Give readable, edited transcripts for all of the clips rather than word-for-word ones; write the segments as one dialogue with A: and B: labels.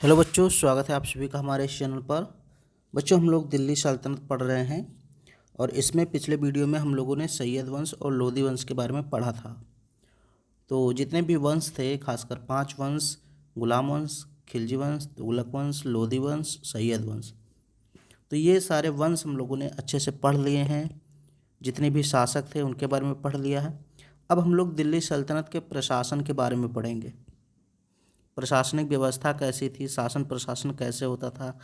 A: Hello बच्चों, स्वागत है आप सभी का हमारे इस चैनल पर। बच्चों, हम लोग दिल्ली सल्तनत पढ़ रहे हैं और इसमें पिछले वीडियो में हम लोगों ने सैयद वंश और लोदी वंश के बारे में पढ़ा था। तो जितने भी वंश थे, खासकर 5 वंश, गुलाम वंश, खिलजी वंश, तुगलक वंश, लोदी वंश, सैयद वंश, तो ये सारे वंश हम लोगों ने अच्छे से पढ़ लिए हैं। जितने भी शासक थे उनके बारे में पढ़ लिया है। अब हम लोग दिल्ली सल्तनत के प्रशासन के बारे में पढ़ेंगे। प्रशासनिक व्यवस्था कैसी थी, शासन प्रशासन कैसे होता था,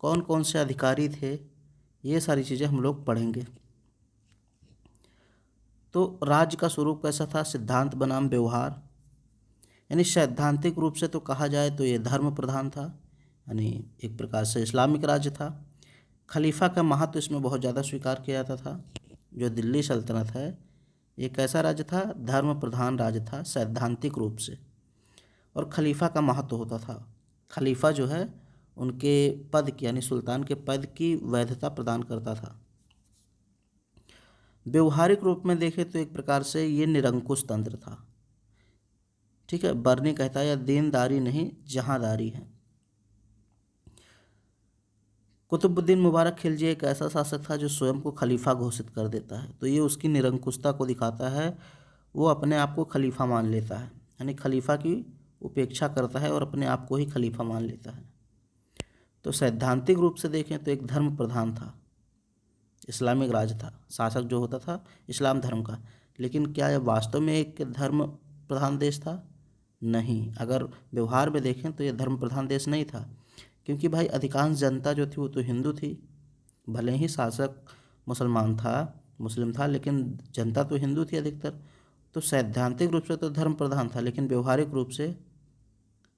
A: कौन कौन से अधिकारी थे, ये सारी चीज़ें हम लोग पढ़ेंगे। तो राज्य का स्वरूप कैसा था, सिद्धांत बनाम व्यवहार। यानी सैद्धांतिक रूप से तो कहा जाए तो ये धर्म प्रधान था, यानी एक प्रकार से इस्लामिक राज्य था। खलीफा का महत्व इसमें बहुत ज़्यादा स्वीकार किया जाता था। जो दिल्ली सल्तनत है, ये कैसा राज्य था, धर्म प्रधान राज्य था सैद्धांतिक रूप से। और खलीफा का महत्व होता था। खलीफा जो है उनके पद की, यानी सुल्तान के पद की वैधता प्रदान करता था। व्यवहारिक रूप में देखें तो एक प्रकार से ये निरंकुश तंत्र था। ठीक है, बर्नी कहता है या दीनदारी नहीं जहांदारी है। कुतुबुद्दीन मुबारक खिलजी एक ऐसा शासक था जो स्वयं को खलीफा घोषित कर देता है, तो ये उसकी निरंकुशता को दिखाता है। वो अपने आप को खलीफा मान लेता है, यानी खलीफा की उपेक्षा करता है और अपने आप को ही खलीफा मान लेता है। तो सैद्धांतिक रूप से देखें तो एक धर्म प्रधान था, इस्लामिक राज्य था, शासक जो होता था इस्लाम धर्म का। लेकिन क्या यह वास्तव में एक धर्म प्रधान देश था? नहीं। अगर व्यवहार में देखें तो यह धर्म प्रधान देश नहीं था, क्योंकि भाई अधिकांश जनता जो थी वो तो हिंदू थी। भले ही शासक मुस्लिम था, लेकिन जनता तो हिंदू थी अधिकतर। तो सैद्धांतिक रूप से तो धर्म प्रधान था, लेकिन व्यवहारिक रूप से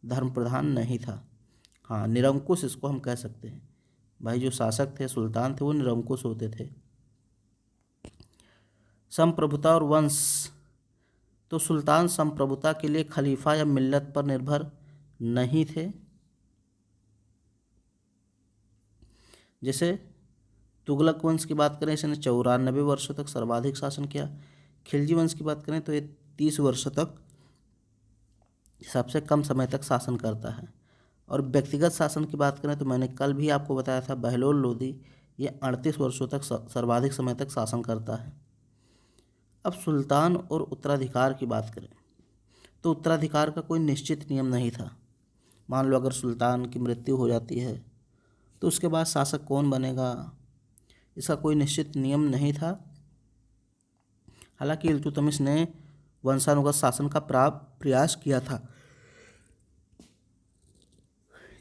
A: धर्म प्रधान नहीं था। हाँ, निरंकुश इसको हम कह सकते हैं। भाई जो शासक थे, सुल्तान थे, वो निरंकुश होते थे। संप्रभुता और वंश, तो सुल्तान संप्रभुता के लिए खलीफा या मिल्लत पर निर्भर नहीं थे। जैसे तुगलक वंश की बात करें, इसने 94 वर्षों तक सर्वाधिक शासन किया। खिलजी वंश की बात करें तो ये 30 वर्षों तक सबसे कम समय तक शासन करता है। और व्यक्तिगत शासन की बात करें तो मैंने कल भी आपको बताया था, बहलोल लोदी ये 38 वर्षों तक सर्वाधिक समय तक शासन करता है। अब सुल्तान और उत्तराधिकार की बात करें तो उत्तराधिकार का कोई निश्चित नियम नहीं था। मान लो अगर सुल्तान की मृत्यु हो जाती है तो उसके बाद शासक कौन बनेगा, इसका कोई निश्चित नियम नहीं था। हालांकि इल्तुतमिश ने वंशानुगत शासन का प्रयास किया था।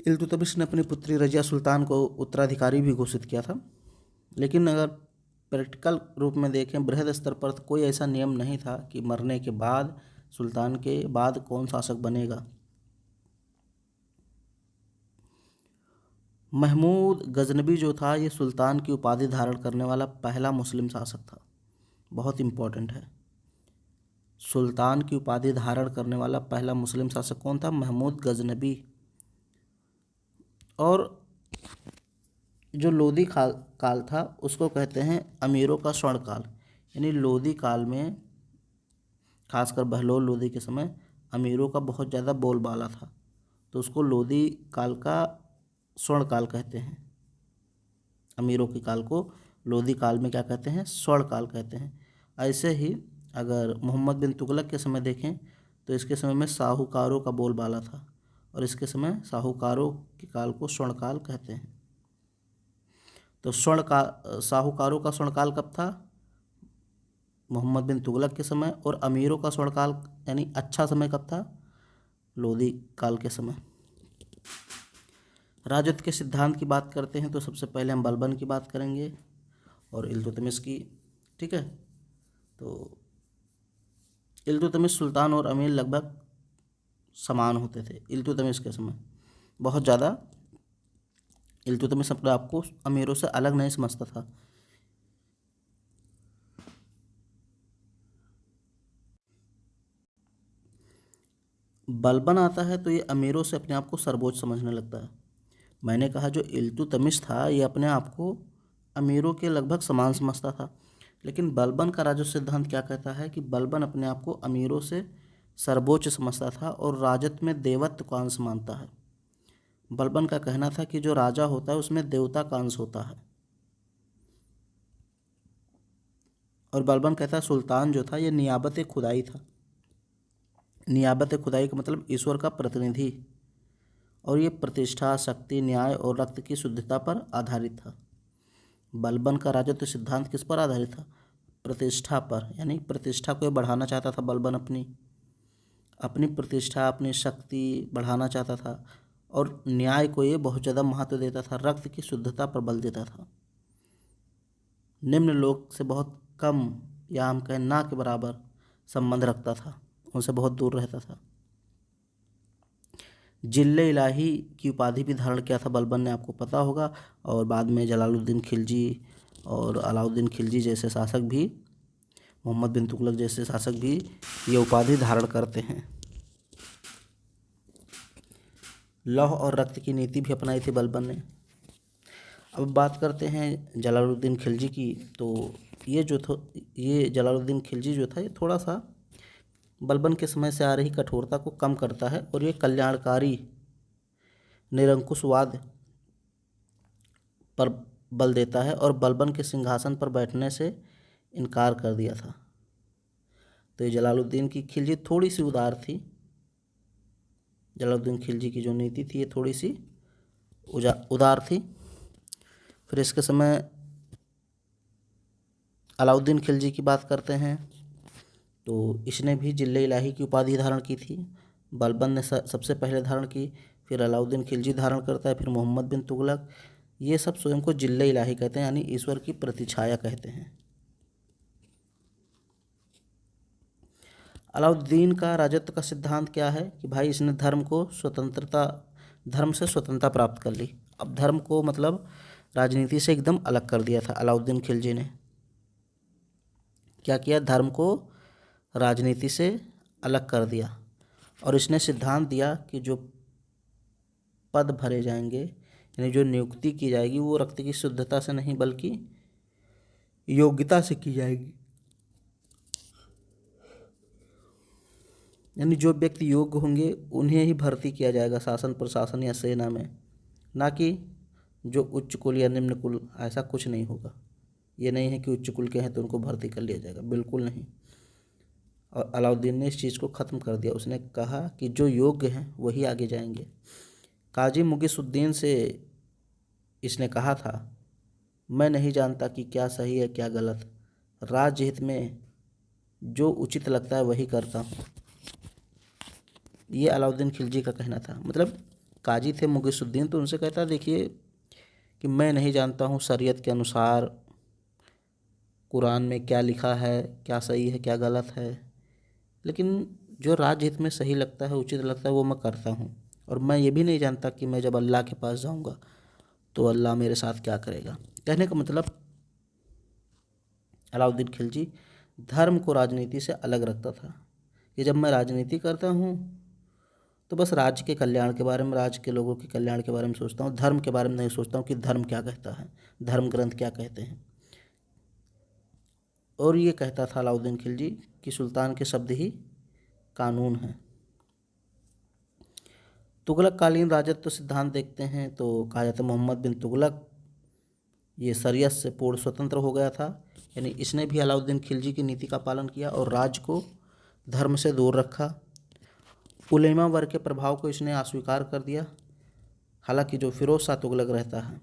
A: इल्तुतमिश ने अपनी पुत्री रजिया सुल्तान को उत्तराधिकारी भी घोषित किया था। लेकिन अगर प्रैक्टिकल रूप में देखें, बृहद स्तर पर तो कोई ऐसा नियम नहीं था कि मरने के बाद, सुल्तान के बाद कौन शासक बनेगा। महमूद गजनबी जो था, ये सुल्तान की उपाधि धारण करने वाला पहला मुस्लिम शासक था। बहुत इम्पोर्टेंट है। सुल्तान की उपाधि धारण करने वाला पहला मुस्लिम शासक कौन था? महमूद गजनबी। और जो लोदी काल था उसको कहते हैं अमीरों का स्वर्ण काल। यानी लोदी काल में, खासकर बहलोल लोदी के समय, अमीरों का बहुत ज़्यादा बोलबाला था, तो उसको लोदी काल का स्वर्ण काल कहते हैं। अमीरों के काल को लोदी काल में क्या कहते हैं? स्वर्ण काल कहते हैं। ऐसे ही अगर मोहम्मद बिन तुगलक के समय देखें तो इसके समय में साहूकारों का बोलबाला था, और इसके समय साहूकारों के काल को स्वर्ण काल कहते हैं। तो साहूकारों का स्वर्ण काल कब था? मोहम्मद बिन तुगलक के समय। और अमीरों का स्वर्ण काल यानी अच्छा समय कब था? लोदी काल के समय। राजत्व के सिद्धांत की बात करते हैं तो सबसे पहले हम बलबन की बात करेंगे और इल्तुतमिश की। ठीक है, तो इल्तुतमिश सुल्तान और अमीर लगभग समान होते थे इल्तुतमिश के समय। बहुत ज़्यादा इल्तुतमिश अपने आप को अमीरों से अलग नहीं समझता था। बलबन आता है तो ये अमीरों से अपने आप को सर्वोच्च समझने लगता है। मैंने कहा जो इल्तुतमिश था ये अपने आप को अमीरों के लगभग समान समझता था, लेकिन बलबन का राजस्व सिद्धांत क्या कहता है कि बलबन अपने आप को अमीरों से सर्वोच्च समझता था और राजत्व में देवत्व को अंश मानता है। बलबन का कहना था कि जो राजा होता है उसमें देवता का अंश होता है। और बलबन कहता है सुल्तान जो था ये नियाबत खुदाई था। नियाबत खुदाई का मतलब ईश्वर का प्रतिनिधि, और ये प्रतिष्ठा, शक्ति, न्याय और रक्त की शुद्धता पर आधारित था। बलबन का राजत्व सिद्धांत किस पर आधारित था? प्रतिष्ठा पर, यानी प्रतिष्ठा को ये बढ़ाना चाहता था बलबन, अपनी अपनी प्रतिष्ठा, अपनी शक्ति बढ़ाना चाहता था। और न्याय को ये बहुत ज़्यादा महत्व देता था, रक्त की शुद्धता पर बल देता था। निम्न लोक से बहुत कम, या हम कहें ना के बराबर संबंध रखता था, उनसे बहुत दूर रहता था। जिल्ले इलाही की उपाधि भी धारण किया था बलबन ने, आपको पता होगा। और बाद में जलालुद्दीन खिलजी और अलाउद्दीन खिलजी जैसे शासक भी, मोहम्मद बिन तुगलक जैसे शासक भी ये उपाधि धारण करते हैं। लौह और रक्त की नीति भी अपनाई थी बलबन ने। अब बात करते हैं जलालुद्दीन खिलजी की। तो ये जलालुद्दीन खिलजी जो था ये थोड़ा सा बलबन के समय से आ रही कठोरता को कम करता है, और ये कल्याणकारी निरंकुशवाद पर बल देता है, और बलबन के सिंहासन पर बैठने से इनकार कर दिया था। तो ये जलालुद्दीन की खिलजी थोड़ी सी उदार थी। जलालुद्दीन खिलजी की जो नीति थी ये थोड़ी सी उदार थी। फिर इसके समय अलाउद्दीन खिलजी की बात करते हैं। तो इसने भी जिले इलाही की उपाधि धारण की थी। बलबन ने सबसे पहले धारण की, फिर अलाउद्दीन खिलजी धारण करता है, फिर मोहम्मद बिन तुगलक। ये सब स्वयं को जिले इलाही कहते हैं, यानी ईश्वर की प्रतिछाया कहते हैं। अलाउद्दीन का राजत्व का सिद्धांत क्या है कि भाई इसने धर्म से स्वतंत्रता प्राप्त कर ली। अब धर्म को मतलब राजनीति से एकदम अलग कर दिया था अलाउद्दीन खिलजी ने। क्या किया? धर्म को राजनीति से अलग कर दिया, और इसने सिद्धांत दिया कि जो पद भरे जाएंगे, यानी जो नियुक्ति की जाएगी, वो रक्त की शुद्धता से नहीं बल्कि योग्यता से की जाएगी। यानी जो व्यक्ति योग्य होंगे उन्हें ही भर्ती किया जाएगा शासन, प्रशासन या सेना में, ना कि जो उच्च कुल या निम्न कुल। ऐसा कुछ नहीं होगा। ये नहीं है कि उच्च कुल के हैं तो उनको भर्ती कर लिया जाएगा, बिल्कुल नहीं। और अलाउद्दीन ने इस चीज़ को ख़त्म कर दिया। उसने कहा कि जो योग्य हैं वही आगे जाएंगे। काजी मुगिसुद्दीन से इसने कहा था, मैं नहीं जानता कि क्या सही है क्या गलत, राज्य हित में जो उचित लगता है वही करता हूँ। ये अलाउद्दीन खिलजी का कहना था। मतलब काजी थे मुगिसुद्दीन, तो उनसे कहता देखिए कि मैं नहीं जानता हूँ शरीयत के अनुसार कुरान में क्या लिखा है, क्या सही है क्या गलत है, लेकिन जो राज्य हित में सही लगता है, उचित लगता है, वो मैं करता हूँ। और मैं ये भी नहीं जानता कि मैं जब अल्लाह के पास जाऊँगा तो अल्लाह मेरे साथ क्या करेगा। कहने का मतलब अलाउद्दीन खिलजी धर्म को राजनीति से अलग रखता था कि जब मैं राजनीति करता हूँ तो बस राज्य के कल्याण के बारे में, राज्य के लोगों के कल्याण के बारे में सोचता हूँ, धर्म के बारे में नहीं सोचता हूँ कि धर्म क्या कहता है, धर्म ग्रंथ क्या कहते हैं। और ये कहता था अलाउद्दीन खिलजी कि सुल्तान के शब्द ही कानून हैं। तुगलक कालीन राजत्व सिद्धांत देखते हैं तो कहा जाता है मोहम्मद बिन तुगलक ये शरीयत से पूर्ण स्वतंत्र हो गया था, यानी इसने भी अलाउद्दीन खिलजी की नीति का पालन किया और राज्य को धर्म से दूर रखा। उलेमा वर्ग के प्रभाव को इसने अस्वीकार कर दिया। हालांकि जो फिरोज शाह तुगलक रहता है,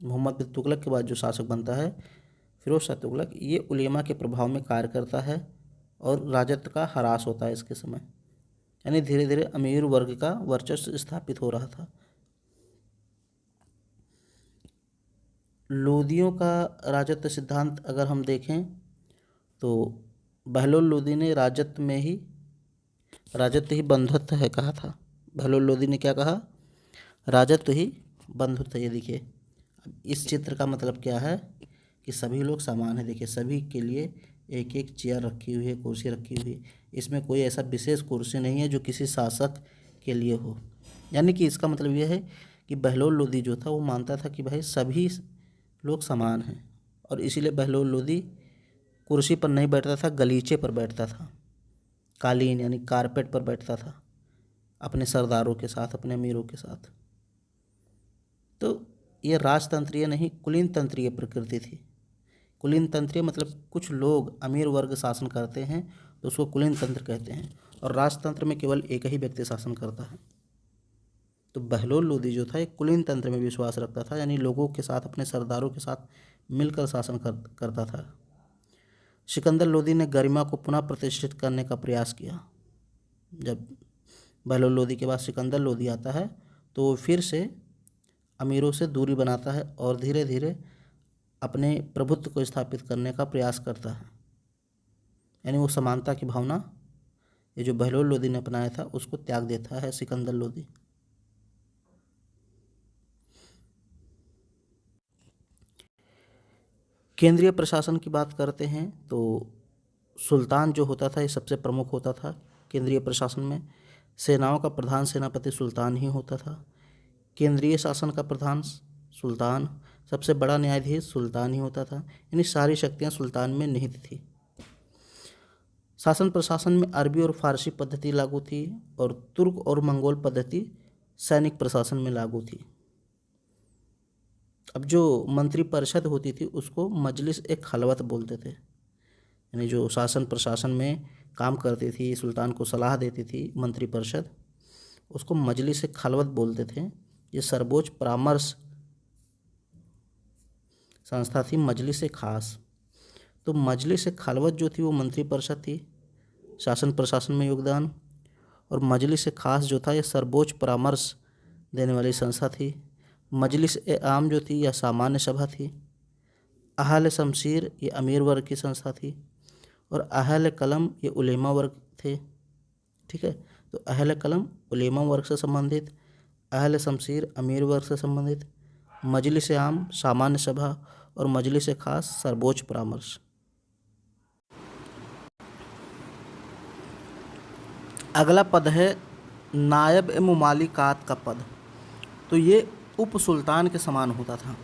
A: मोहम्मद बिन तुगलक के बाद जो शासक बनता है फिरोज शाह तुगलक, ये उलेमा के प्रभाव में कार्य करता है और राजत्व का ह्रास होता है इसके समय, यानी धीरे धीरे अमीर वर्ग का वर्चस्व स्थापित हो रहा था। लोदियों का राजत्व सिद्धांत अगर हम देखें तो बहलोल लोदी ने राजत्व ही बंधुत्व है कहा था। बहलोल लोदी ने क्या कहा? राजत्व ही बंधुत्व है। ये देखिए, इस चित्र का मतलब क्या है कि सभी लोग समान हैं। देखिए, सभी के लिए एक एक चेयर रखी हुई है, कुर्सी रखी हुई है। इसमें कोई ऐसा विशेष कुर्सी नहीं है जो किसी शासक के लिए हो। यानी कि इसका मतलब यह है कि बहलोल लोदी जो था वो मानता था कि भाई सभी लोग समान हैं, और इसीलिए बहलोल लोदी कुर्सी पर नहीं बैठता था, गलीचे पर बैठता था, कालीन यानी कारपेट पर बैठता था अपने सरदारों के साथ, अपने अमीरों के साथ। ये राजतंत्रीय नहीं, कुलीन तंत्रीय प्रकृति थी। कुलीन तंत्रीय मतलब कुछ लोग अमीर वर्ग शासन करते हैं तो उसको कुलीन तंत्र कहते हैं, और राजतंत्र में केवल एक ही व्यक्ति शासन करता है। तो बहलोल लोदी जो था एक कुलीन तंत्र में विश्वास रखता था, यानी लोगों के साथ, अपने सरदारों के साथ मिलकर शासन करता था। सिकंदर लोदी ने गरिमा को पुनः प्रतिष्ठित करने का प्रयास किया। जब बहलोल लोदी के बाद सिकंदर लोदी आता है तो वो फिर से अमीरों से दूरी बनाता है और धीरे धीरे अपने प्रभुत्व को स्थापित करने का प्रयास करता है। यानी वो समानता की भावना, ये जो बहलोल लोदी ने अपनाया था, उसको त्याग देता है सिकंदर लोदी। केंद्रीय प्रशासन की बात करते हैं तो सुल्तान जो होता था ये सबसे प्रमुख होता था केंद्रीय प्रशासन में। सेनाओं का प्रधान सेनापति सुल्तान ही होता था। केंद्रीय शासन का प्रधान सुल्तान, सबसे बड़ा न्यायाधीश सुल्तान ही होता था। यानी सारी शक्तियां सुल्तान में निहित थी। शासन प्रशासन में अरबी और फारसी पद्धति लागू थी और तुर्क और मंगोल पद्धति सैनिक प्रशासन में लागू थी। अब जो मंत्री परिषद होती थी उसको मजलिस ए खलवत बोलते थे। यानी जो शासन प्रशासन में काम करती थी, सुल्तान को सलाह देती थी मंत्री परिषद, उसको मजलिस ए खलवत बोलते थे। ये सर्वोच्च परामर्श संस्था थी मजलिस ए खास। तो मजलिस ए खलवत जो थी वो मंत्री परिषद थी, शासन प्रशासन में योगदान, और मजलिस ए खास जो था ये सर्वोच्च परामर्श देने वाली संस्था थी। मजलिस ए आम जो थी यह सामान्य सभा थी। अहल शमशीर ये अमीर वर्ग की संस्था थी, और अहल कलम ये उलेमा वर्ग थे। ठीक है, तो अहल कलम उलेमा वर्ग से संबंधित, अहल शमशीर अमीर वर्ग से संबंधित, मजलिस ए आम सामान्य सभा, और मजलिस ए खास सर्वोच्च परामर्श। अगला पद है नायब ए मुमालिकात का पद। तो ये उप सुल्तान के समान होता था।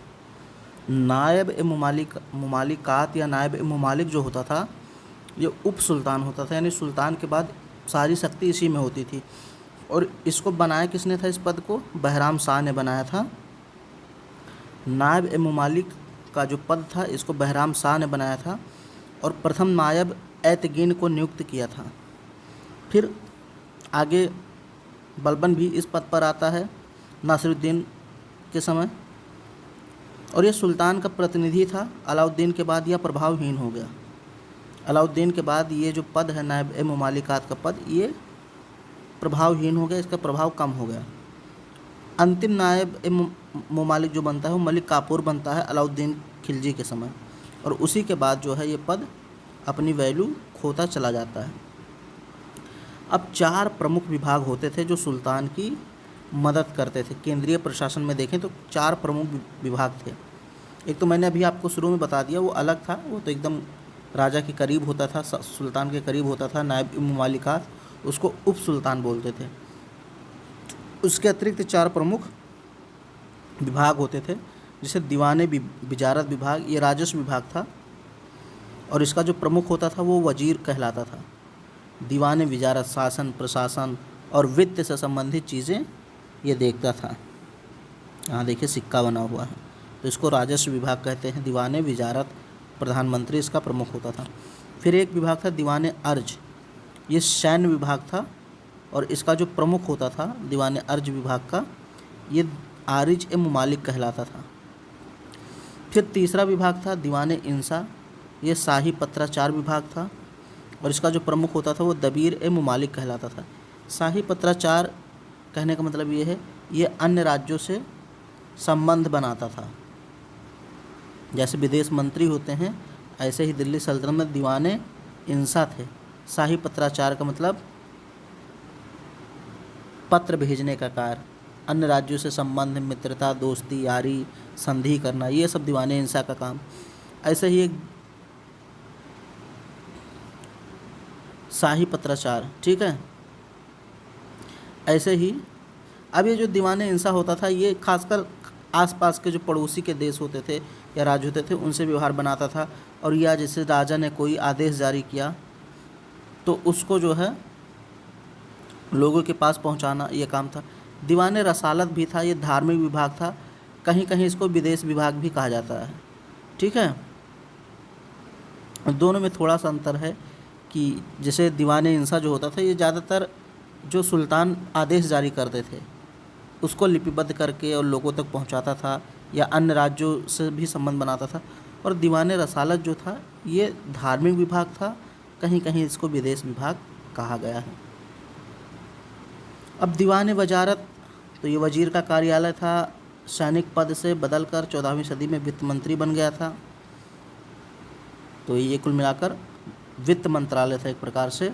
A: नायब ए मुमालिकात या नायब ए मुमालिक जो होता था ये उप सुल्तान होता था, यानी सुल्तान के बाद सारी शक्ति इसी में होती थी। और इसको बनाया किसने था? इस पद को बहराम शाह ने बनाया था। नायब ए मुमालिक का जो पद था इसको बहराम शाह ने बनाया था, और प्रथम नायब ऐतगीन को नियुक्त किया था। फिर आगे बलबन भी इस पद पर आता है नासिरुद्दीन के समय, और ये सुल्तान का प्रतिनिधि था। अलाउद्दीन के बाद यह प्रभावहीन हो गया। अलाउद्दीन के बाद ये जो पद है नायब ए मुमालिकात का पद, ये प्रभावहीन हो गया, इसका प्रभाव कम हो गया। अंतिम नायब ए मुमालिक जो बनता है वो मलिक काफूर बनता है अलाउद्दीन खिलजी के समय, और उसी के बाद जो है ये पद अपनी वैल्यू खोता चला जाता है। अब 4 प्रमुख विभाग होते थे जो सुल्तान की मदद करते थे। केंद्रीय प्रशासन में देखें तो 4 प्रमुख विभाग थे। एक तो मैंने अभी आपको शुरू में बता दिया, वो अलग था, वो तो एकदम राजा के करीब होता था, सुल्तान के करीब होता था, नायब ए मुमालिकात, उसको उप सुल्तान बोलते थे। उसके अतिरिक्त 4 प्रमुख विभाग होते थे, जैसे दीवाने विजारत विभाग, ये राजस्व विभाग था, और इसका जो प्रमुख होता था वो वजीर कहलाता था। दीवाने विजारत शासन प्रशासन और वित्त से संबंधित चीज़ें ये देखता था। यहाँ देखिए सिक्का बना हुआ है, तो इसको राजस्व विभाग कहते हैं। दीवाने विजारत प्रधानमंत्री इसका प्रमुख होता था। फिर एक विभाग था दीवाने अर्ज, ये सैन्य विभाग था, और इसका जो प्रमुख होता था दीवाने अर्ज विभाग का, ये आरिज ए मुमालिक कहलाता था। फिर तीसरा विभाग था दीवाने इंसा, ये शाही पत्राचार विभाग था, और इसका जो प्रमुख होता था वो दबीर ए मुमालिक कहलाता था। शाही पत्राचार कहने का मतलब ये है, ये अन्य राज्यों से संबंध बनाता था। जैसे विदेश मंत्री होते हैं, ऐसे ही दिल्ली सल्तनत में दीवाने इंसा थे। शाही पत्राचार का मतलब पत्र भेजने का कार्य, अन्य राज्यों से संबंध, मित्रता, दोस्ती, यारी, संधि करना, ये सब दीवाने इंसा का काम। ऐसे ही एक शाही पत्राचार, ठीक है। ऐसे ही अब ये जो दीवाने इंसा होता था ये खासकर आसपास के जो पड़ोसी के देश होते थे या राज्य होते थे उनसे व्यवहार बनाता था, और या जैसे राजा ने कोई आदेश जारी किया तो उसको जो है लोगों के पास पहुंचाना ये काम था। दीवाने रसालत भी था, ये धार्मिक विभाग था। कहीं कहीं इसको विदेश विभाग भी कहा जाता है। ठीक है, दोनों में थोड़ा सा अंतर है कि जैसे दीवान इंसा जो होता था ये ज़्यादातर जो सुल्तान आदेश जारी करते थे उसको लिपिबद्ध करके और लोगों तक पहुंचाता था या अन्य राज्यों से भी संबंध बनाता था, और दीवान रसालत जो था ये धार्मिक विभाग था, कहीं कहीं इसको विदेश विभाग कहा गया है। अब दीवान वजारत, तो ये वजीर का कार्यालय था, सैनिक पद से बदलकर 14वीं सदी में वित्त मंत्री बन गया था। तो ये कुल मिलाकर वित्त मंत्रालय था एक प्रकार से।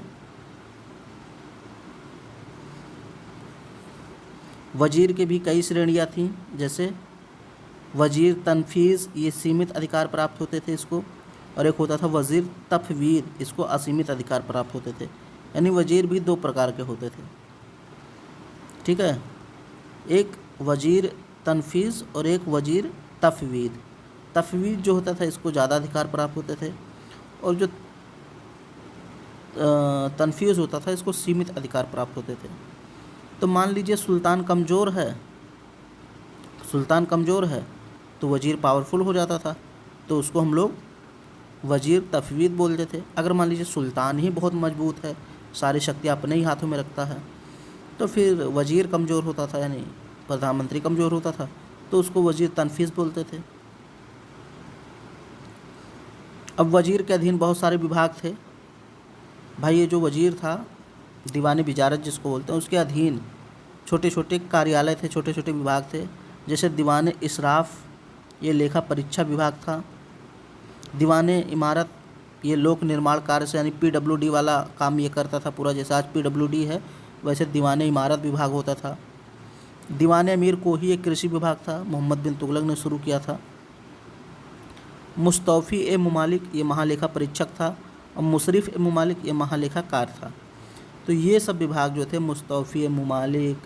A: वजीर के भी कई श्रेणियाँ थीं, जैसे वजीर तनफीज़, ये सीमित अधिकार प्राप्त होते थे इसको, और एक होता था वजीर तफवीद, इसको असीमित अधिकार प्राप्त होते थे। यानी वजीर भी दो प्रकार के होते थे। ठीक है, एक वजीर तनफीज़ और एक वजीर तफवीद। तफवीद जो होता था इसको ज़्यादा अधिकार प्राप्त होते थे, और जो तनफीज़ होता था इसको सीमित अधिकार प्राप्त होते थे। तो मान लीजिए सुल्तान कमज़ोर है तो वजीर पावरफुल हो जाता था, तो उसको हम लोग वजीर तफवीद बोलते थे। अगर मान लीजिए सुल्तान ही बहुत मजबूत है, सारी शक्तियाँ अपने ही हाथों में रखता है, तो फिर वजीर कमज़ोर होता था, यानी प्रधानमंत्री कमज़ोर होता था, तो उसको वजीर तनफीज़ बोलते थे। अब वजीर के अधीन बहुत सारे विभाग थे भाई। ये जो वजीर था, दीवान वजारत जिसको बोलते हैं, उसके अधीन छोटे छोटे कार्यालय थे, छोटे छोटे विभाग थे। जैसे दीवान इसराफ, ये लेखा परीक्षा विभाग था। दीवान इमारत, ये लोक निर्माण कार्य से यानी PWD वाला काम ये करता था पूरा, जैसे आज PWD है वैसे दीवान इमारत विभाग होता था। दीवान अमीर कोही एक कृषि विभाग था, मोहम्मद बिन तुगलक ने शुरू किया था। मुस्तौफ़ी ए ममालिक, ये महालेखा परीक्षक था, और मुशरिफ ए ममालिक, ये महालेखाकार था। तो ये सब विभाग जो थे, मुस्तौफ़ी ए ममालिक,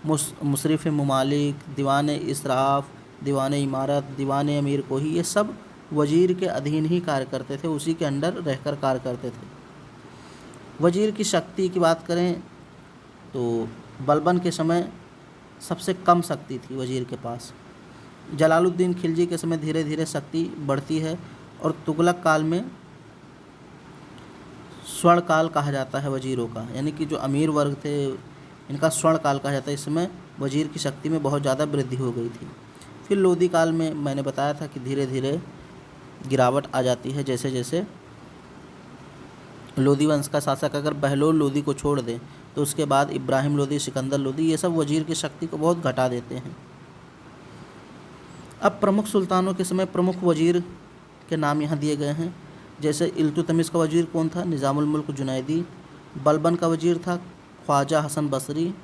A: मुशरिफ ए ममालिक, दीवान इसराफ, दीवान इमारत, दीवान अमीर कोही, ये सब वजीर के अधीन ही कार्य करते थे, उसी के अंडर रहकर कार्य करते थे। वजीर की शक्ति की बात करें तो बलबन के समय सबसे कम शक्ति थी वजीर के पास। जलालुद्दीन खिलजी के समय धीरे धीरे शक्ति बढ़ती है, और तुगलक काल में स्वर्ण काल कहा जाता है वजीरों का, यानी कि जो अमीर वर्ग थे इनका स्वर्ण काल कहा जाता है। इस समय वजीर की शक्ति में बहुत ज़्यादा वृद्धि हो गई थी। फिर लोधी काल में मैंने बताया था कि धीरे धीरे गिरावट आ जाती है, जैसे जैसे लोधी वंश का शासक अगर बहलोल लोधी को छोड़ दें तो उसके बाद इब्राहिम लोधी, सिकंदर लोधी, ये सब वजीर की शक्ति को बहुत घटा देते हैं। अब प्रमुख सुल्तानों के समय प्रमुख वजीर के नाम यहाँ दिए गए हैं। जैसे इल्तुतमिश का वजीर कौन था? निज़ामुल मुल्क जुनैदी। बलबन का वजीर था ख्वाजा हसन बसरी।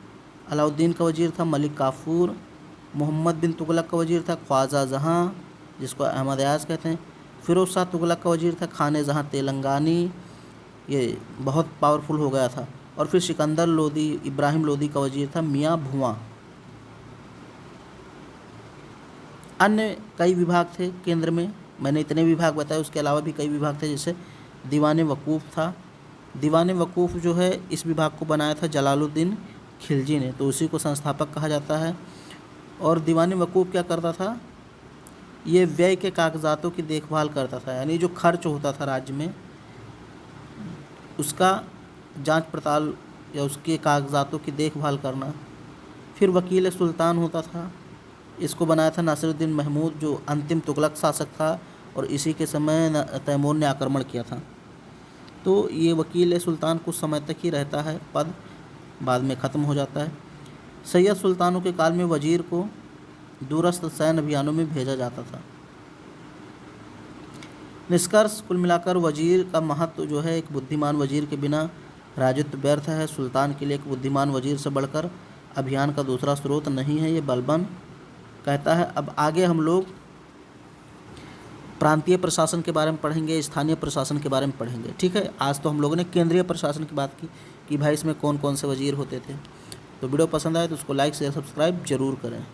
A: अलाउद्दीन का वजीर था मलिक काफूर। मोहम्मद बिन तुगलक का वजीर था ख्वाजा जहाँ, जिसको अहमद याज कहते हैं। फ़िरोज़ शाह तुगलक का वजीर था खाने जहाँ तेलंगानी, ये बहुत पावरफुल हो गया था। और फिर सिकंदर लोधी, इब्राहिम लोधी का वजीर था मियाँ भुआं। अन्य कई विभाग थे केंद्र में, मैंने इतने विभाग बताए, उसके अलावा भी कई विभाग थे। जैसे दीवान वकूफ़ था। दीवान वकूफ़ जो है इस विभाग को बनाया था जलालुद्दीन खिलजी ने, तो उसी को संस्थापक कहा जाता है। और दीवान वकूफ़ क्या करता था? ये व्यय के कागजातों की देखभाल करता था, यानी जो खर्च होता था राज्य में उसका जांच पड़ताल या उसके कागजातों की देखभाल करना। फिर वकील सुल्तान होता था, इसको बनाया था नासिरुद्दीन महमूद, जो अंतिम तुगलक शासक था, और इसी के समय तैमूर ने आक्रमण किया था। तो ये वकील सुल्तान कुछ समय तक ही रहता है पद, बाद में ख़त्म हो जाता है। सैयद सुल्तानों के काल में वजीर को दूरस्थ सैन्य अभियानों में भेजा जाता था। निष्कर्ष, कुल मिलाकर वजीर का महत्व जो है, एक बुद्धिमान वजीर के बिना राजत्व व्यर्थ है। सुल्तान के लिए एक बुद्धिमान वजीर से बढ़कर अभियान का दूसरा स्रोत नहीं है, ये बलबन कहता है। अब आगे हम लोग प्रांतीय प्रशासन के बारे में पढ़ेंगे, स्थानीय प्रशासन के बारे में पढ़ेंगे। ठीक है, आज तो हम लोगों ने केंद्रीय प्रशासन की बात की कि भाई इसमें कौन कौन से वजीर होते थे। तो वीडियो पसंद आए तो उसको लाइक शेयर सब्सक्राइब जरूर करें।